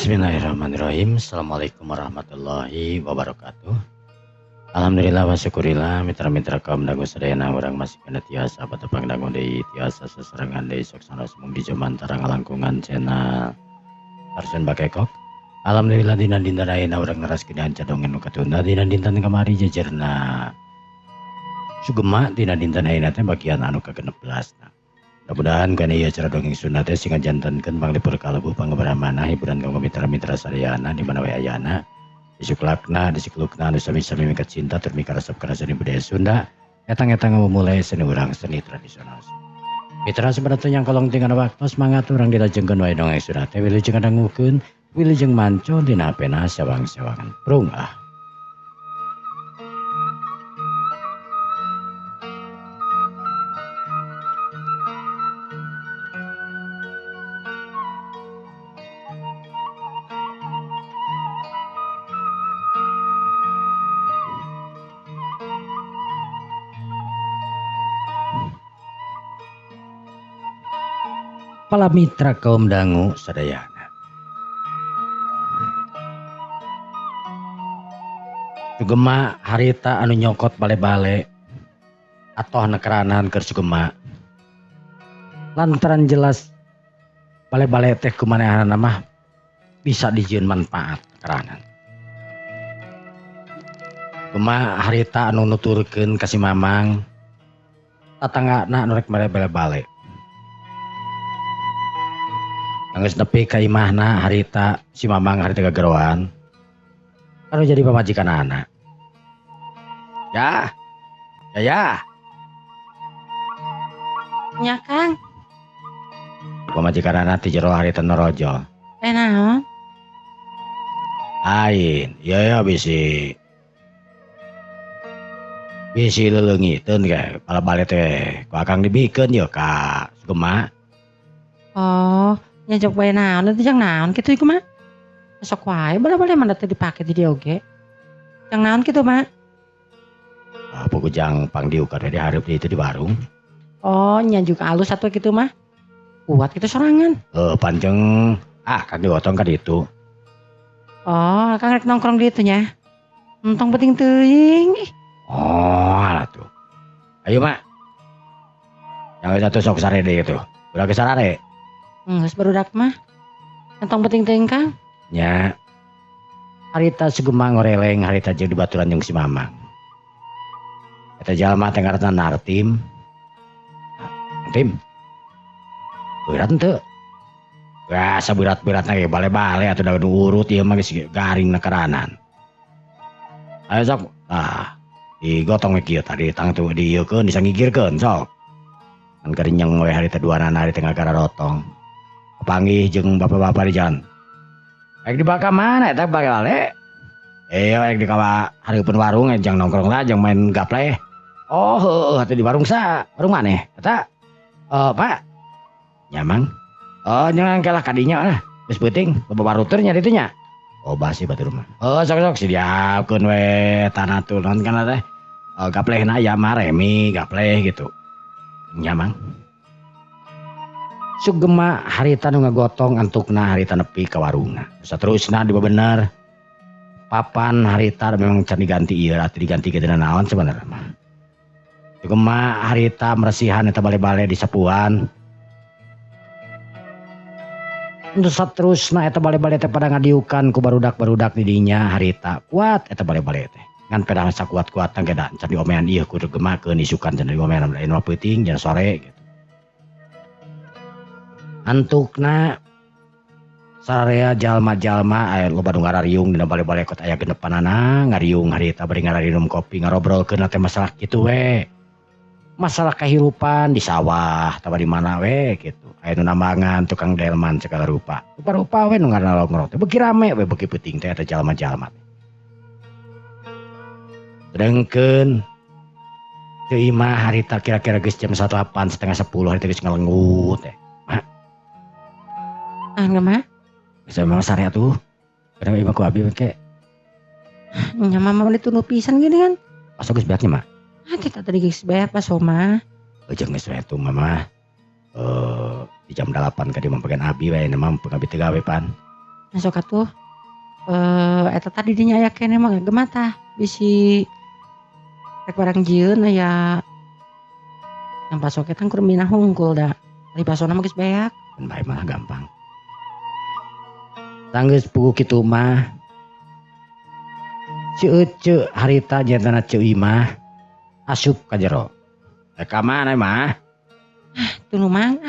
Bismillahirrahmanirrahim. Assalamualaikum warahmatullahi wabarakatuh. Alhamdulillah wa syukurillah mitra-mitra kaum dagu sadayana orang masih kena tiasa patepang dagu deui tiasa seserangan deui soksana semung di zaman tarang langkungan channel Arsen Bakekok. Alhamdulillah dina dinten ayeuna urang neraskeun cadongan nu katunda dina dinten kamari jejerna sugema dina dinten ayeuna teh bagian anu ke-16. Mudah-mudahan kana ieu acara dongeng Sunda teh sing ngajantenkeun panglipur kalebu pangabaramanah hiburan kanggo mitra-mitra sadayana di mana wae ayana. Disuklakna, disiklukna, anu sami-sami mingkat cinta tur mikarasep kana seni budaya Sunda. Etang-etang memulai seni urang seni tradisional. Mitra sebenarnya yang kolong tinggal waktu semangat urang dilajengkeun wae dongeng Sunda teh wilujeng ngadangukeun, wilujeng manco dina hapena sawang-sawangan. Prung ah. Para mitra kaum dangu sadayana. Sugema harita anu nyokot bale-bale atoh nekeranan keur sugema. Lantaran jelas bale-bale teh kumanehanana mah bisa dijieun manfaat nekeranan. Sugema harita anu nuturkeun ka si Mamang tatanggana anu rek bale-bale. Anggeus nepi ka imahna harita si Mamang harita gageroan anu jadi pamajikan anak. Ya. Nya Kang. Pamajikan anak ti jero harita norojo. Naon? Ain, ya bisi leulengiteun ge bale-bale teh ku akang dibikeun ye ka sugema. Oh, nya jok bae naon teh jang naon kitu iku mah. Sok wae bala-bala mah teh dipake di dieu oge. Jang naon kitu mah? Pokoknya pangdiukan di hareup di itu di warung. Oh, nya juga alus atuh kitu mah. Kuat kitu sorangan. Panjang kan digotong ka ditu. Oh, Kang rek nongkrong di itu nya. Entong penting teuing. Oh, alah tuh. Ayo, Mak. Yang satu sok sarede itu. Udah ke sarare. Geus barudak mah. Entong penting teuing Kang. Nya. Harita sugema ngoreleng harita jeung dibaturan jeung si Mamang. Eta jalma teh ngaranna Nartim. Nartim. Berat teu? Wah, saberat-beratna ge bale-bale atuh da urut ieu mah geus garing nekeranan. Ayo sok. Digotong we kieu tadi tang tu dieukeun disangigirkeun sok. Kan karinyeng we harita duanana di tengah gararotong. Kepanggih jeung bapak-bapak di jalan. Rek dibaka mana eta bale? Rek di kawa hareupeun warung jang nongkrong lah jang main gaple. Oh heueuh atuh di warung warung maneh eta? Pak. Nya Mang. Oh nyangan kalah kadinya lah. Geus peuting loba baruteur nya ditu nya. Oh basi batur mah. Sok sidiakeun we tanah tu non kana teh. Gaplehna aya mah remi gapleh gitu. Nya Mang. Sugema harita nu ngagotong antukna harita nepi ka warungna. Saterusna dibebener papan harita memang can diganti ieu atuh diganti kitu naon sebenarnya mah. Sugema harita meresihan eta bale-bale di sapuan. Untuk saterusna eta bale-bale teh pada ngadiukan ku barudak-barudak di dinya harita kuat eta bale-bale teh. Ngan pedah sakuat-kuatna ge da can diomean ieu kudu gemakeun isukan can diomean lain mah peuting jan sore gitu. Antukna sararea jalma-jalma aya loba nu ngarariung dina bale-bale kot aya genepanana ngariung harita bari ngararinum kopi ngarobrolkeun teh masalah kitu we. Masalah kehidupan di sawah tah di mana we gitu. Aya nu nambangan tukang delman segala rupa. Rupa-rupa we nu ngaranna nongkrong teh beuki rame we beuki peuting teh eta jalma-jalma. Sedengkeun teu imah harita kira-kira geus jam 8 setengah 10 harita geus ngalengut teh. Enggak mah. Bisa memang sare atuh. Kadang imah ku abi ke. Nya mama ditunu pisan gini kan. Asa geus beaknya mah. Kita tadi geus beak pas Soma. Jeung geus we tuh mama. Di jam 8 ka dieu mampegan abi we mah pengabdi teu gawe pan. Masuk atuh eta tadi dinya aya keneh mah gematah bisi rek barang jieun aya yang pasoke kan kudu minah hungkul da. Ari pasona mah geus beak. Mun bae mah gampang. Tanggeus pugu kitu mah si Ece harita jentana Ceu Imah asup ka jero. Ka mana mah? Tunu mang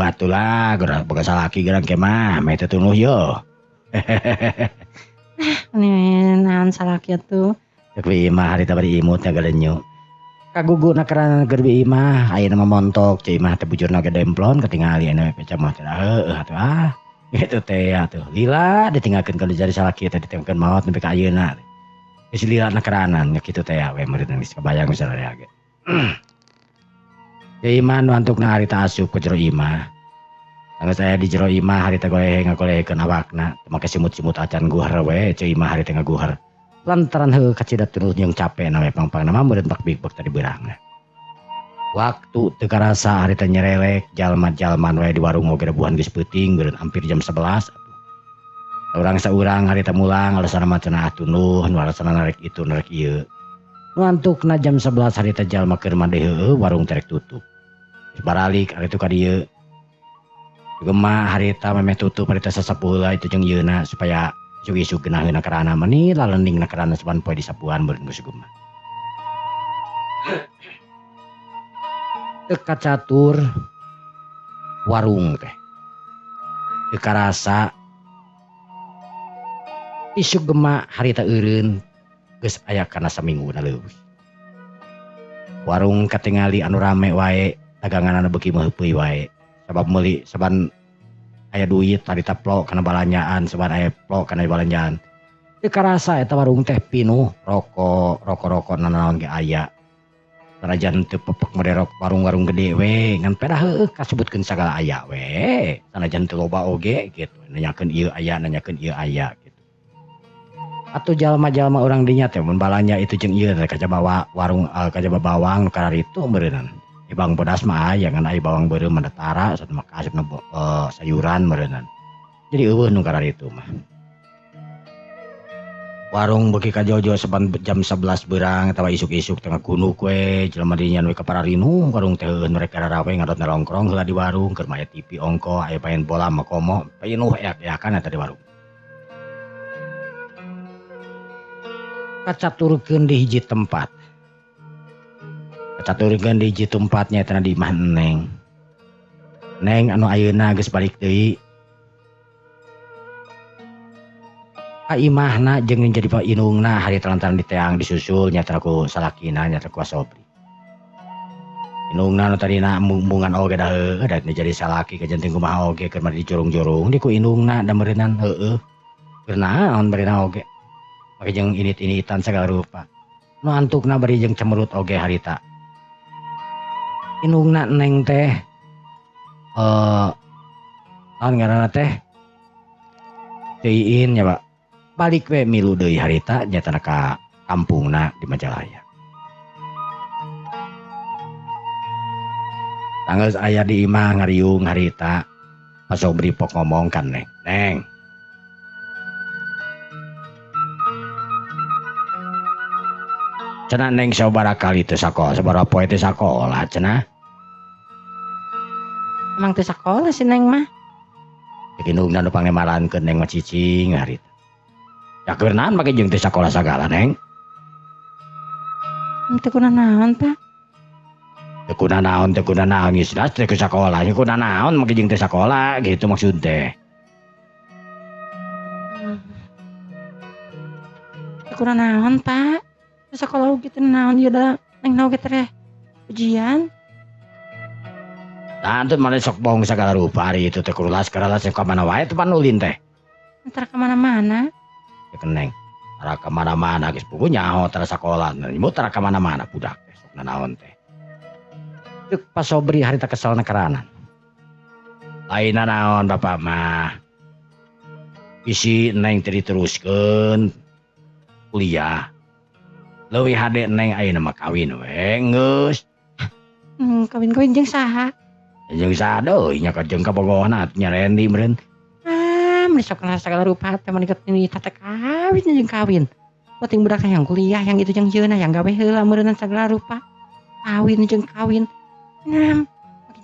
Atulah gerak boga salaki gerang ke mah, meh teu tunuh yo. naon salaki atuh. Cek bi imah harita bari imut nya galenyu. Kaguguna karana keur bi imah, ayeuna mah montok Ceu Imah teh bujurna ge demplon katingali anu peca mah teh heueuh atuh ah. Gitu teh atuh. Lila ditinggalkeun ka jari salaki teh ditinggalkeun maot nepi ka ayeuna. Geus lilana karanan nya kitu teh we meureun geus kabayang misalnya ge. Ceu Imah nu antukna harita asup ke jero imah. Tanggeus aya di jero imah harita goleh ngagolehekeun awakna, teu make simut-simut acan guher we Ceu Imah harita ngaguher. Lantaran heueuh kacidat teu jeung capena we pang-pangna mah meureun bak-bik tadi beurangna. Waktu teu karasa harita nyerelek, jalma-jalman we di warung oge rebuhan geus peuting beureun hampir jam 11. Urang saurang harita mulang alasanna mah cenah atunuh nu alasanna narek itu narek ieu. Nu antukna jam 11 harita jalma keur mande heueuh warung terek tutup. Baralik ari itu ka dieu. Gemah harita memeh tutup harita sasapuh heula itu jeung ieuna supaya isuk-isuk geunaheuna karana meni lalendingna karana saban poe disapuan beureun geus gemah. Teu kacatur warung teh. Teu karasa isuk gemah harita eureun geus aya kana samingguna leuwih. Warung katingali anu rame wae, daganganna beuki meuheupeui wae. Sabab meuli saban aya duit harita plok kana balanjaan, saban aya plok kana balanjaan. Teu karasa eta warung teh pinuh rokok naon ge aya. Sanajan teu pepek mererok warung-warung gede we, ngan pedah heueuh kasebutkeun sagala aya we. Sanajan teu loba oge gitu. Nanyakeun ieu aya, nanyakeun ieu aya gitu. Atuh jalma-jalma urang dinya teh mun balanja itu jeung ieu teh kajaba warung kajaba bawang nu kararitu meureunan. Bang bodas mah aya ngan aya bawang beureum mandatara sareng mah asupna sayuran meureunan. Jadi eueuh nu kararitu mah. Warung beuki kajojo saban jam 11 beurang atawa isuk-isuk tengah gunuk we jelema dinya nu kapararinu warung teh mereka rarawe ngadot nongkrong heula di warung keur aya TV ongko aya main bola makomo pinuh eak-eakan eta di warung. Kacaturkeun di hiji tempat. Kacaturkeun di hiji tempatnya eta di imah Neng. Neng anu ayeuna geus balik deui. Ka imahna jeung jadi inungna hari lantaran diteang disusul nyata ku salakina nyata ku Sobri. Inungna nu tadina mungan oge da heueuh da jadi salaki kajenting kumaha oge keur mari dijorong-jorong di ku inungna da meureunan heueuh. Keur naon beureunan oge. Make jeung init-initan sagala rupa. Nu antukna bari jeung cemerut oge harita. Inungna Neng teh naon ngaranna teh? Teuin nya, Pak. Balik we milu deui harita nyatana ka kampungna di Majalaya. Tanggeus aya di imah ngariung harita Pak Sobri pok ngomong kan Neng. Neng. Cenah Neng sabaraha kali teu sakola, sabaraha poe teu sakola cenah. Emang teu sakola si Neng mah. Inungna nu pangemalankeun Neng mah cicing harita. Ya keur naon make jeung teu sakola sagala Neng? Teu kuna naon, Pak. Teu kuna naon geus jelas teu sakola, teu kuna naon make jeung teu sakola gitu maksud teh. Teu kuna naon, Pak. Teu sakola oge teu naon ieu da Neng oge teh ujian. Tah teu mane sok bohong sagala rupa ari itu teh kurulas karalas ka mana wae teh panulin teh. Entar ka mana-mana. Neng, tara ka mana-mana geus puguh nyaho tara sakola, ieu tara ka mana-mana budak teh sok naon teh. Ceuk Pak Sobri harita keselna karanan. Lainna naon Bapak mah. Bisi Neng teh diteruskeun kuliah. Leuwih hade Neng ayeuna mah kawin we geus. Kawin-kawin jeung saha? Jeung saha deui nya ka jeung ka bogohna nya Rendi meureun. Sok segala rupa teh mani ini tata kawin jeung kawin. Penting budak yang kuliah yang itu jeung jeuna yang gawe heula meureunna segala rupa. Kawin jeung kawin. Nah,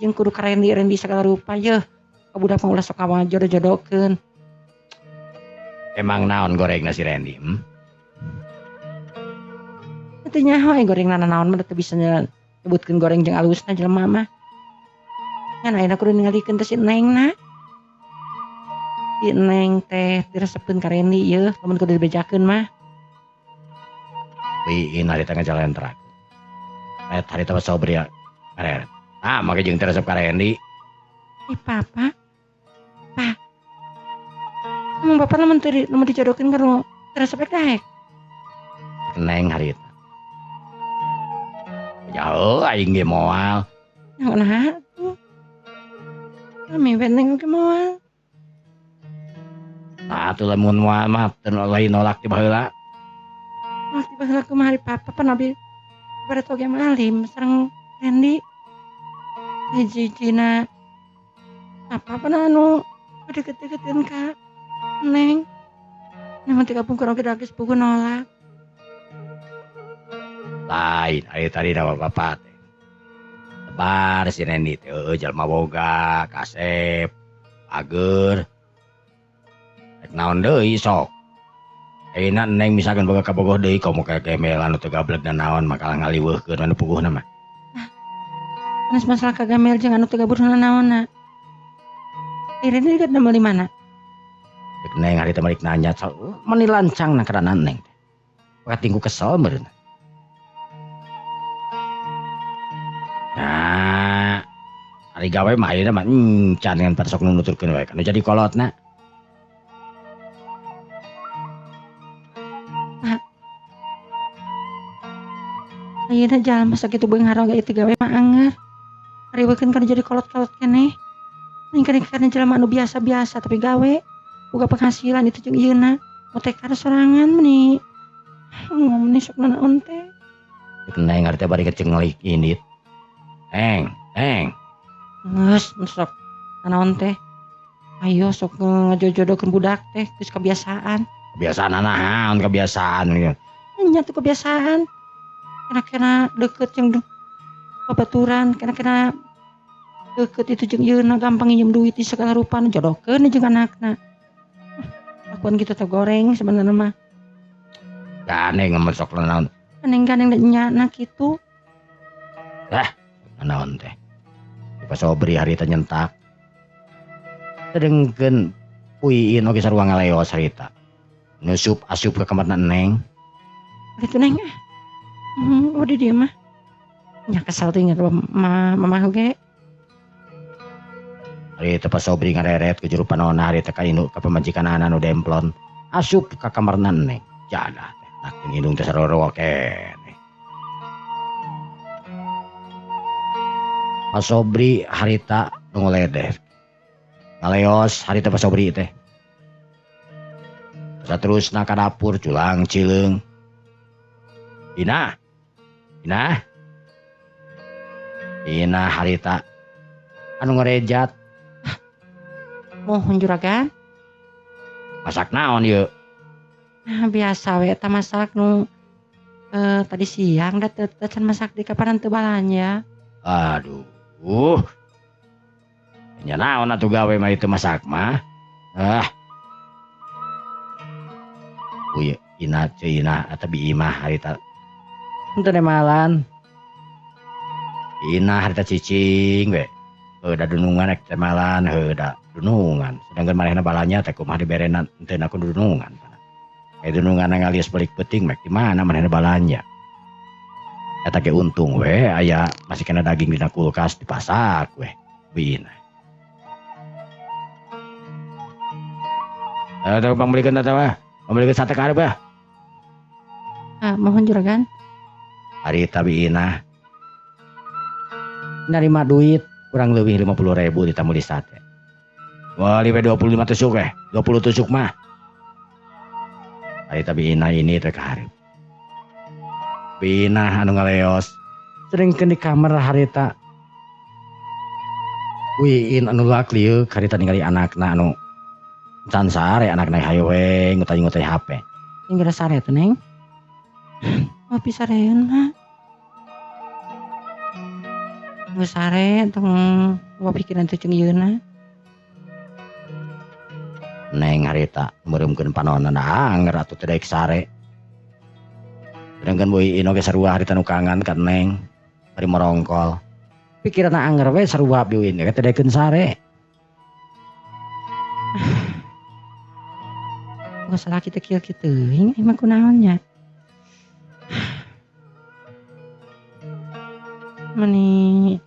jeung kudu karendi-rendi segala rupa yeuh. Budak mah ulah sok jodoh-jodohkeun. Emang naon gorengna si Randy? Itu nyaho goreng naon mah teu bisa nyebutkeun goreng jeung alusna jelema mah. Ngan ayeuna kudu ningalikeun teh si Nengna. Si Neng teh diresepkeun ka Randy yeuh, lamun kudu dibejakeun mah. Biin harita ngejalanin terak. Harita pas sobri ya. Ah, make jeung teh resep ka Randy. Papa. Pa. Emang bapak lamun dijodohkeun karo resep daek. Neng harita. Jauh aing ge moal. Yang nah tuh. Kami beneng ke moal. Nah, atuh lamun moal mah teu lain nolak ti baheula. Nolak ti baheula kumaha papa panabi pada toge malim sareng Randy. Hiji-hijina apa anu deket-deketin ka Neng. Neng teh gabung karo geus puguh nolak. Lain, ari tadi dawa bapak teh. Tebar si Randy teh jalma boga, kasep, pager. Rek naon deui sok. Ayeuna Neng misalkan boga kabogoh deui komo kemelan anu teu gablek dan naon makalah ngaliweuhkeun anu puguhna mah. Panas masalah kagamel jeung anu teu gaburna naonna. Randy geus nemel di mana? Rek Neng hari teh balik nanya, meni lancang na karana Neng teh. Patinggu kesel meureun. Nah, hari gawe mah ayeuna mah encan ngan pada sok nuturkeun wae kana jadi kolotna. Pak. Ayeuna jalma sakitu beunghar oge teu gawe mah anger. Ariweukeun kana jadi kolot-kolot keneh. Ning kana jalma anu biasa-biasa tapi gawe boga penghasilan itu jeung ieuna. Mun teh kada sorangan meni. Meni sok naon teh. Neng hari teh bari kecengelik ini. Neng. Geus sok naon teh. Ayo sok ngajodohkeun budak teh geus kebiasaan. Kebiasaan naon kebiasaan gitu. Nya tuh kebiasaan. Kena deket jeung babaturan, kena deket itu jeung ieuna gampang nginjem duit di segala rupa jodohkeun jeung anakna. Lakuan kitu teh goreng sebenarnya mah. Gandeng ngemen sok naon. Gandeng-gandeng nyana kitu. Naon teh. Pas sobri hari teh nyentak. Tedengkeun puiin oge sarua ngaleos harita. Nusup asup ke kamarna Neng. Itu Neng. Udah dia mah. Nya kesal teh ingat mama oge. Hari teh pas sobri ngareret ke juru panonna hari teh ka induk ka pamajikanana nu demplon. Asup ka kamarna Neng. Jadah teh. Nak indung teh saroro keneh. Pas sobri harita ngoledeh. Ngaleos harita pas sobri teh. Saterusna ka dapur culang cileung. Ina harita anu ngerejat. Mohon juragan. Masak naon ieu? Nah, biasa we eta masak nu tadi siang da teu can masak di kapanan teu balanya. Aduh. Nya naon atuh gawe mah itu masak mah? Uy, ina eta bi imah harita. Henteu nemalan. Ina harita cicing we. Da dunungan ek temalan da dunungan. Sedangkan manehna balanya teh kumaha diberenan teu na ku dunungan. Dunungan ngalias balik peuting mek di mana manehna balanya. Eta ge untung we aya masih kena daging dina kulkas dipasak we. Bin. Ada pamulikeun eta mah. Pamulikeun sate karep bah. Mohon juragan. Ari tabiina Narima duit kurang lebih 50.000 ditamu di sate. Wah, 25 tusuk 20 tusuk mah. Ari tabiina ini teh karep. Bina anu ngaleos seringkeun di kamar harita. Wiin anu lak lieu harita ningali anakna anu Can sare anak naik highway ngutang-ngutang HP. Tinggal sare tuh neng. Ngopi sareun mah. Nggak sare tong ngopi pikiran tuh jeung yeuna. Neng harita meuremkeun panonan anger atuh teu daek sare. Sedangkan boi ino ge sarua harita nu kangen ka neng bari merongkol. Pikiranna anger we sarua biuin ge teu daekeun sare. Nggak salah kita kieu ini mah kunaonnya. Meni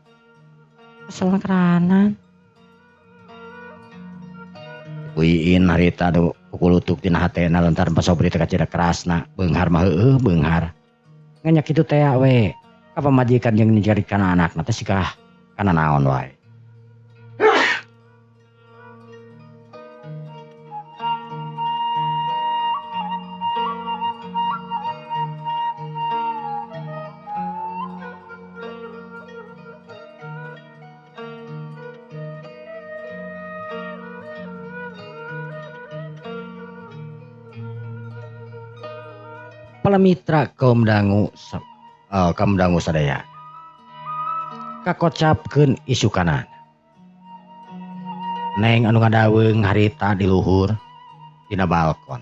kesel keranan. Buiin harita nu pukulutuk tina hatena lantaran pas sobri teh kacida kerasna beunghar mah heueuh beunghar. Nganyak kitu teh we ka pamajikan jeung dijadikan anakna teh sikah kana naon wae. Para mitra kaum dangu sadaya kakocapkeun isu kanan. Neng anu ngadaweung harita di luhur dina balkon.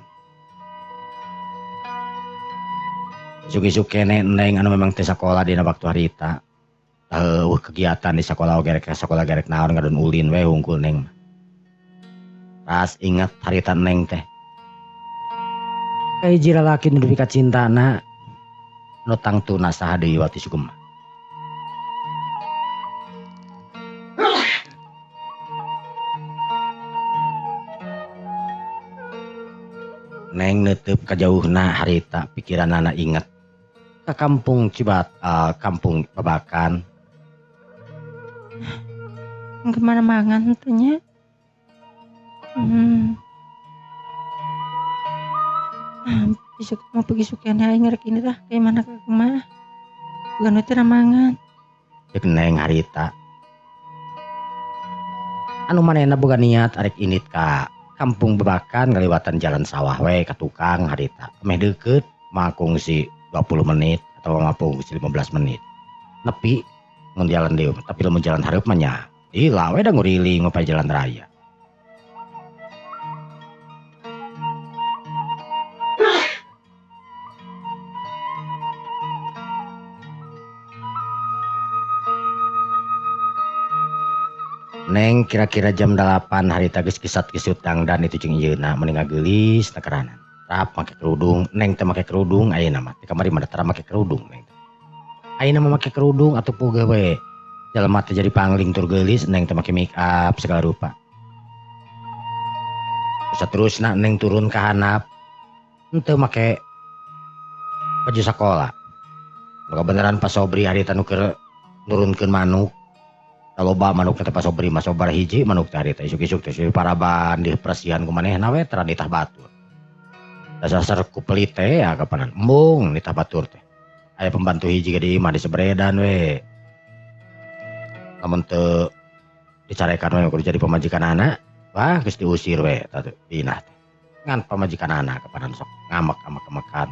Isuk-isuk kene neng anu memang teh sakola dina waktu harita. Kegiatan di sekolah gerek naon ngadon ulin we hungkul neng. Ras inget harita neng teh. Kahiji lalaki nu dupi kacintana nu tangtuna saha deui wati sugema. Neng neuteup kajauhna harita pikiranna inget ka kampung kampung Babakan. Kemana mangan teh nya? Besok mau pergi sukian aing ngerek ini dah kayak mana ke rumah. Bukan itu ramangan. Cek neng harita. Anu manehna boga niat arek init ka kampung Babakan ngaliwatan jalan sawah we ka tukang harita. Meh deukeut makung si 20 menit atau makung si 15 menit. Nepi mun jalan deui tapi lamun jalan hareup mah nya. Ila we da nguriling ngopi jalan raya. Neng kira-kira jam 8 harita geus kisat-kisut dangdan itu jeung ieuna mending ngageulis nakeranan. Rap make kerudung, neng teh make kerudung ayeuna mah. Di kamari mah tara make kerudung neng. Ayeuna mah make kerudung atuh puguh we. Jelema teh jadi pangling tur geulis, neng teh make make up segala rupa. Saterusna neng turun ka handap. Henteu make baju sakola. Boga beneran pas sobri harita nu keur nurunkeun manuk. Loba manuk teh pas sobri mah sobar hiji manuk teh harita isuk-isuk teh paraban dipersihan ku manehna we tara nitah batur. Dasar ku pelit teh ya kapanan embung nitah batur teh. Aya pembantu hiji ge di imah disebredan we. Lamun teu dicarekan we kudu jadi pamajikanana, wah geus diusir we tah dinah teh. Ngan pamajikanana kapanan sok ngamek-amek-amekan.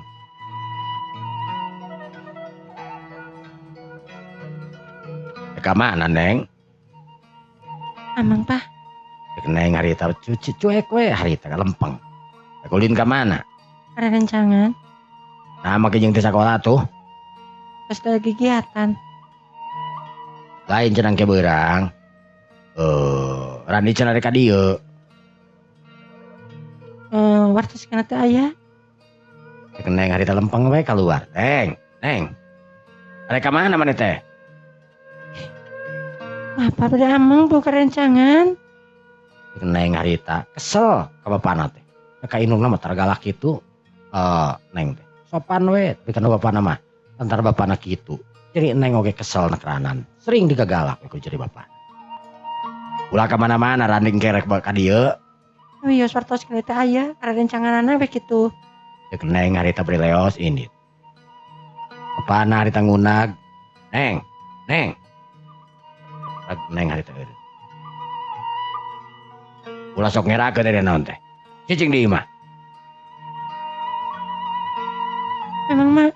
Ka mana neng? Amang Pak. Neng harita cuek we harita lempeng. Kulin ka mana? Ada rencangan. Nah make jeung teh sakola tuh. Pas ada kegiatan. Lain cenah ke beurang. Rani cenah ka dieu. Wartos kana teh aya. Neng harita lempeng we keluar. Neng. Ada ka mana maneh teh? Apa pada amang buka rencangan? Neng harita kesel ka bapana teh. Ka indungna mah tara galak kitu. Neng teh. Sopan we, tapi kan bapana mah antar bapana kitu. Jadi neng oge kesel nekeranan. Sering digagalak we ku jadi bapak. Ulah ka mana-mana randing kerek ka dieu. Oh iya wartos kana teh aya, ada rencanganana we kitu. Cek neng harita beri leos ini. Bapana harita ngunag. Neng. Neng harita eureun. Ulah sok ngerakeun teh naon teh. Cicing di imah. Emang mah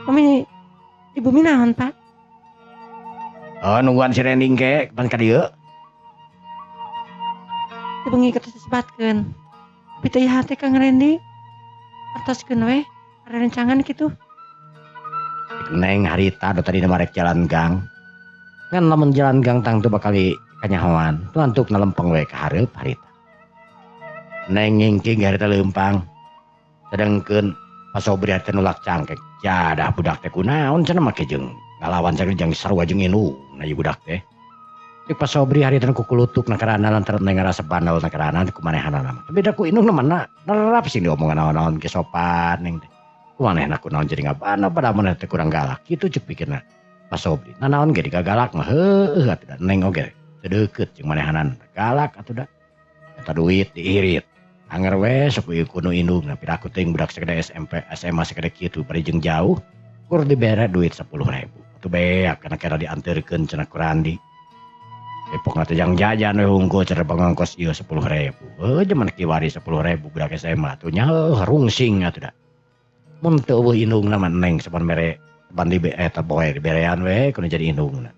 kami di bumi naon Pak? Oh nungguan si Rending ke pan ka dieu. Di bengi kita sebatkeun. Tapi teh hati Kang Rendi. Artoskeun we ada rencangan gitu. Neng harita do tadi marek jalan gang. Kan lamun jalan gang tang tu bakal kanyahoan. Tu antuk nalempeng we ka hareup harita. Neng ngingking harita leumpang. Sedengkeun pasobri harita nulak cangkek. Jadah budak teh kunaon cenah make jeung ngalawan sakeun jeung sarua jeung indung na ieu budak teh. Cek pasobri harita kukulutuk na karana lantaran neng ngarasa bandel na karana kumanehanana. Beda ku indung mana nerap sih diomongan naon-naon ke sopan neng teh. Kumanehna kunaon jadi ngabana pada maneh teh kurang galak. Kitu cek pikirna pasobri. Nah naon ge digagalak mah heueuh atuh neng oge teu deukeut jeung manehanan galak atuh da. Eta duit diirit. Anger we sok kuno indung tapi aku teuing budak sakeda SMP SMA sakeda kitu bari jeung jauh kur dibere duit 10.000 atuh beak kana kira dianterkeun cenah ku Randi Depok teh jang jajan we hungkul cenah pangongkos ieu 10.000 jaman kiwari 10.000 budak SMA atuh nya rungsing atuh da mun teu eueuh indungna mah neng sapan mere sapan di eta boe diberean we kudu jadi indungna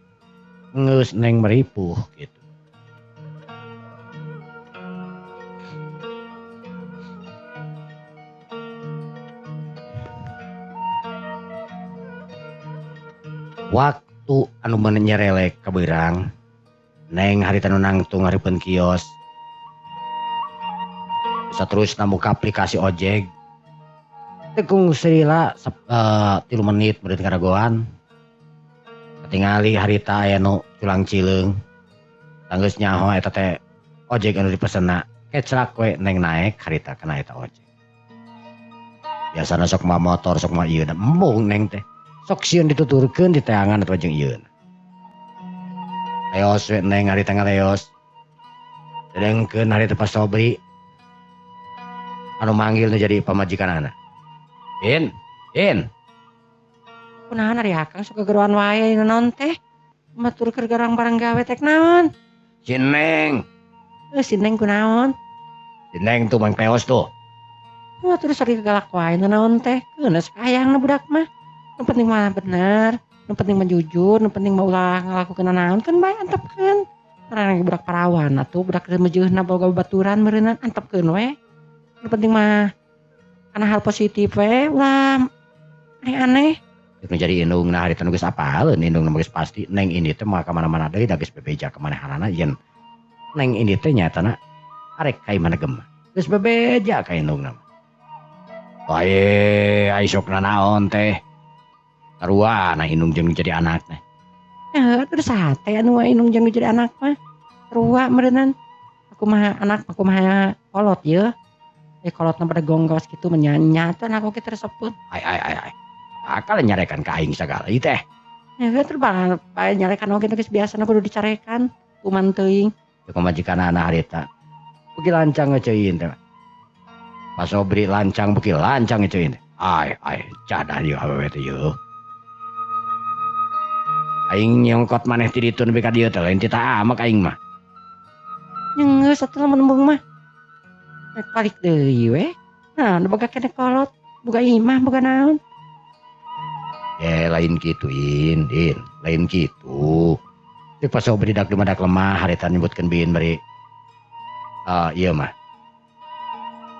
geus neng meripuh gitu. Waktu anu menyerelek ka beurang neng harita nu nangtung hareupeun kios bisa terus buka aplikasi ojek tekung serila 3 menit meureun ngaragoan katingali harita aya nu culang cileung tanggeus nyaho eta teh ojek anu dipesenna keclak we neng naek harita kana eta ojek biasana sok mah motor sok mah ieu embung neng teh sok sieun dituturkeun di teangan atau jeung ieu. Leos we neng harita ngaleos. Sedengkeun harita pasobri anu manggil nu jadi pamajikanana. In. Kunaon ari Akang suka geruan wae naon teh? Matur keur garang barang gawe tek naon? Si Neng. Si Neng kunaon? Si Neng tuh mang peos tuh. Matur sari galak wae naon teh? Geus kayangna budak mah. Yang penting mah bener, yang penting mah jujur, yang penting mah ulah ngalakukeun naon kan bae antepkeun. Karena budak parawan atuh budak remejeunna boga babaturan meureunna antepkeun we. Yang penting mah kana hal positif we ulah aneh-aneh. Itu jadi indungna harita nu geus apaleun indungna geus pasti neng ini teh mah ka mana-mana deui da geus bebeja ka manehanana yen neng ini teh nyatana arek ka imana gema. Geus bebeja ka indungna. Bae ai sokna naon teh? Sarua na indung jeung jadi anakna. Ya terus sate anu indung jeung jadi anak mah. Sarua meureunnan. Aku mah anak aku mah kolot ye. Kolotna pada gonggos kitu menyanyatan aku kita reseput. Ai. Akal nyarekan ka aing sagala ieu teh. Ya terbang pae nyarekan oge geus biasana kudu dicarekan. Kuman teuing. Teu pamajikanana harita. Beuki lancang ngeceuin teh. Pasobri lancang beuki lancang ngeceuin teh. Ai cadah ieu awewe teh ieu. Aing nyongkot maneh ti ditu nepi ka dieu teh lain ti taamak aing mah. Geus atuh lamun embung mah. Rek balik deui we. Nah, nu boga keneh kolot, boga imah, boga naon. Lain kitu Din, lain kitu. Teu pasobri dak dumadak lemah harita nyebutkeun biin bari ieu mah.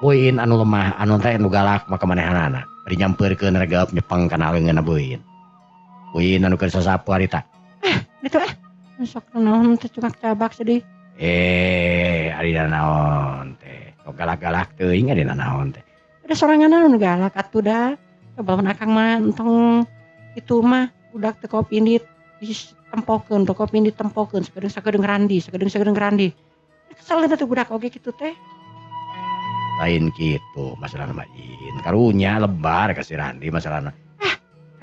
Boin anu lemah, anu teh anu galak mah kamanehanana. Bari nyampeurkeun regep nyepeng kana leungeunna boin. Boin anu keur sasapu harita. Itu sok naon teh cungak cabak sedih. Ari naon teh. Sok galak-galak teuing ari naon teh. Ada sorangan anu galak atuh da. Coba Akang mah entong itu mah budak teu kopi indit ditempokeun, teu kopi indit tempokeun sakedeung randi. Kesel da tuh budak oge kitu teh. Lain kitu masalahna mah in. Karunya lebar ka si Randi masalahna.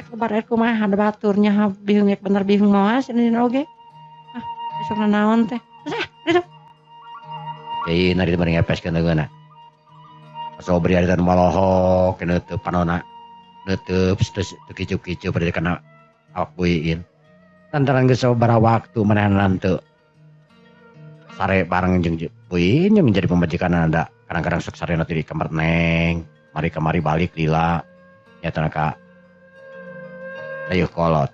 Lebar kumaha ada baturnya bingung bener bingung moal cenah oge. Besokna naon teh. Itu. Jadi nari teman ngepeskeun leungeunna. Sobri ari teh malohok neuteuk panonna. Neuteuk teu kicup-kicup bari kana awak buiin. Lantaran geus sabaraha waktu manehanana teu sare bareng jeung buiin yang menjadi pemajikanna da kadang-kadang sok sarena di kamar neng mari kamari balik lila nyata ka ayuh kolot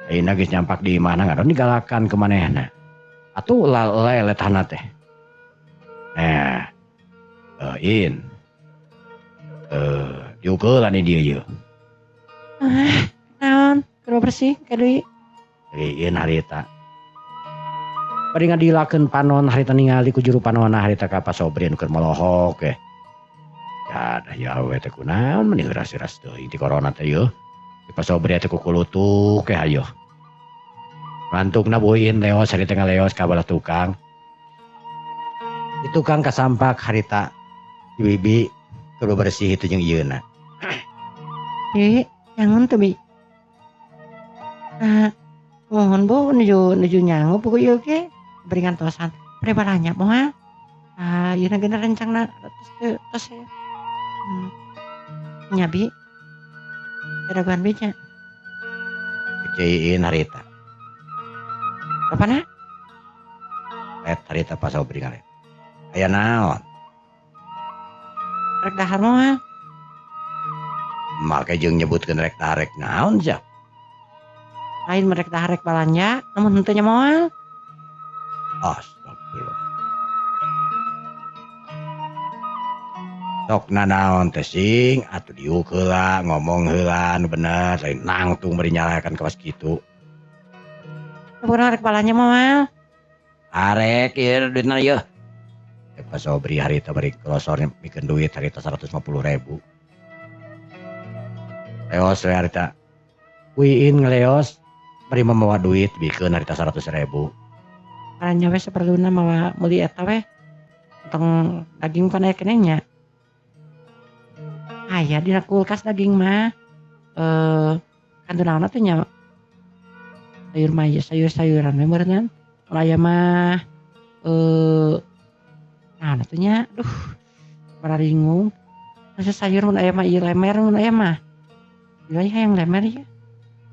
ayeuna geus nyampak di mana ngaron digalakan ke manehna atuh lele tanah teh nah in diukelan di dieu yeuh Naon kudu bersih kadui in harita bari ngadilakeun panon harita ningali ku juru panonna harita ka Pasobri anu keur melohok ya dah ya we teh kunaon meni heuras-heuras teuing ti corona teh yeuh di Pasobri teh kukulutuk hayo ngantukna buin leos harita ngaleos ka balah tukang di tukang kasampak harita si bibi kudu bersih itu jeung ieuna jangan tuh bi mohon bu nuju nyangu buku ieu ge beringan tosan prebaranya moal ieu na geuna rencangna tos nya bi kadaguan bi nya keceiin harita apana let harita Pasobri ngalet aya naon rek dahar moal make jeung nyebutkeun rek tarek naon sia lain merek dahar rek balanja namun henteu nya moal astagfirullah sok nanaon teh sing atuh diuk heula ngomong heula nu bener lain nangtung bari nyalakan kawas kitu pokona rek balanja moal arek ieu duitna ieu Pasobri harita bari klosor mikeun duit harita 150.000 leos we harita kuiin ngeleos bari membawa duit bikeun harita 100.000 balanja we saperluna mawa meuli eta we tong daging pan aya keneh nya aya dina kulkas daging mah kantu naonna teh nya sayur mah sayur-sayuran we meureunan aya mah naon atuh nya duh bararingung asa sayur mun aya mah ieu lemer mun aya mah ieu hayang lemer ya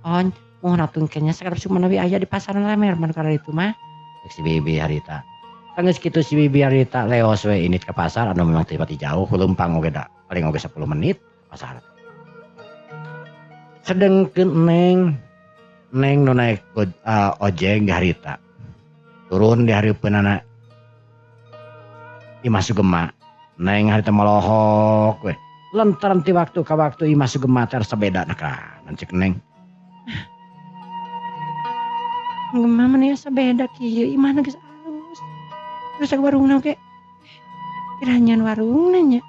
mohon atunkeun nya sakarep sumana we aya di pasaran lemer man kana itu mah si bibi harita geus kitu si bibi harita leos we init ke pasar anu memang teu pati jauh leumpang oge da paling oge 10 menit ke pasar sedengkeun neng nu naek ojek di harita turun di hareupeunana Imah Sugema neng harita melohok we lantaran ti waktu ka waktu Imah Sugema teh sabeda kan cek neng Gemah mana ya sabeda kieu imahna geus alus terus sak warungna ge irahan warungna nya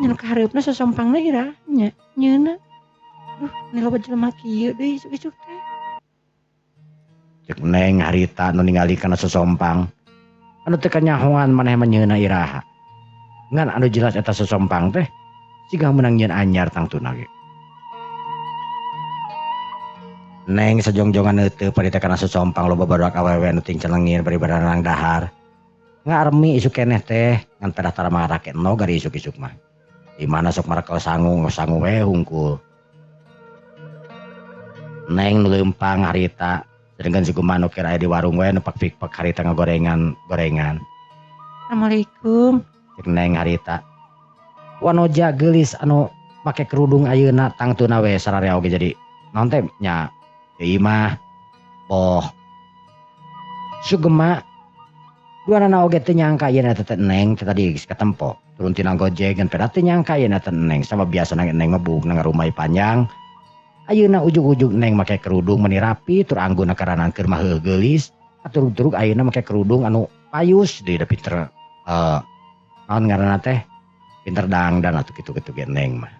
nyen ka hareupna sosompangna iraha nya nyeuna duh ini loba jelema kieu deui isuk-isuk teh cek neng harita nu ningali kana sosompang anu teu kanyahoan maneh mah nyeuna iraha ngan anu jelas eta sosompang teh siga meunang nyeun anyar tangtuna ge neng sajongjongan teu parita kana sosompang loba barudak awewe anu ting celengir bari baranang dahar ngaremi isuk keneh teh ngan tara-tara marake no gari isuk-isuk mah di mana sok marakel sangu we hungkul neng nu leumpang harita sedengkeun si Gumanu keur aya di warung we nepak pikpak harita ngagorengan Assalamualaikum cek neng harita wanoja geulis anu make kerudung ayeuna tangtuna we sararea oge jadi naon teh nya ieu mah boh Sugema duanana oge teu nyangka yeuna teh neng teh tadi geus katempo turun tina Gojek ngan peda teu nyangka yeuna teh neng sabab biasana neng mah buukna ngarumai panjang ayeuna ujug-ujug neng make kerudung meni rapi tur angguna karanang keur mah heuh geulis aturug-turug ayeuna make kerudung anu payus deui da pinter naon ngaranna teh pinter dangdan atuh kitu-kitu ge neng mah